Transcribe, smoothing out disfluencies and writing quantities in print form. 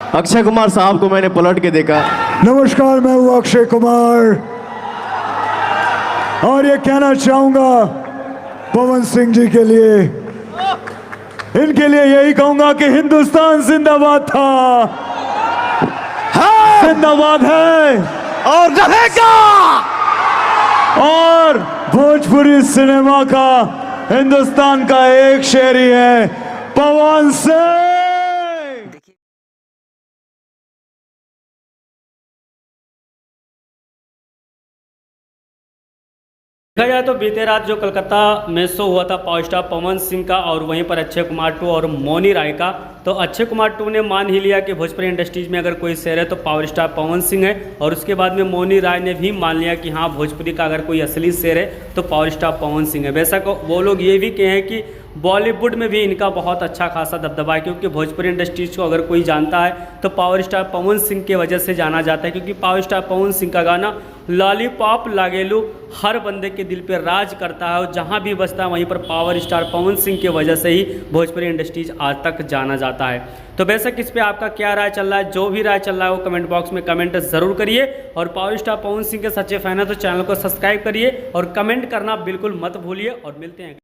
अक्षय कुमार साहब को मैंने पलट के देखा। नमस्कार, मैं हूँ अक्षय कुमार और ये कहना चाहूंगा पवन सिंह जी के लिए, इनके लिए यही कहूंगा कि हिंदुस्तान जिंदाबाद था, जिंदाबाद है और रहेगा। और भोजपुरी सिनेमा का, हिंदुस्तान का एक शेर ही है, पवन सिंह। देखा जाए तो बीते रात जो कोलकाता में शो हुआ था पावर स्टार पवन सिंह का और वहीं पर अक्षय कुमार 2 और मौनी राय का, तो अक्षय कुमार 2 ने मान ही लिया कि भोजपुरी इंडस्ट्रीज में अगर कोई शेर है तो पावर स्टार पवन सिंह है, और उसके बाद में मौनी राय ने भी मान लिया कि हाँ भोजपुरी का अगर कोई असली शेर है तो पावर स्टार पवन सिंह है। बेशक वो लोग ये भी कहे हैं कि बॉलीवुड में भी इनका बहुत अच्छा खासा दबदबा है, क्योंकि भोजपुरी इंडस्ट्रीज को अगर कोई जानता है तो पावर स्टार पवन सिंह के वजह से जाना जाता है, क्योंकि पावर स्टार पवन सिंह का गाना लॉलीपॉप लागेलू हर बंदे के दिल पे राज करता है, और जहाँ भी बजता है वहीं पर पावर स्टार पवन सिंह की वजह से ही भोजपुरी इंडस्ट्रीज आज तक जाना जाता है। तो बेशक इस पे आपका क्या राय चल रहा है, जो भी राय चल रहा है वो कमेंट बॉक्स में कमेंट ज़रूर करिए, और पावर स्टार पवन सिंह के सच्चे फैन है तो चैनल को सब्सक्राइब करिए और कमेंट करना बिल्कुल मत भूलिए, और मिलते हैं।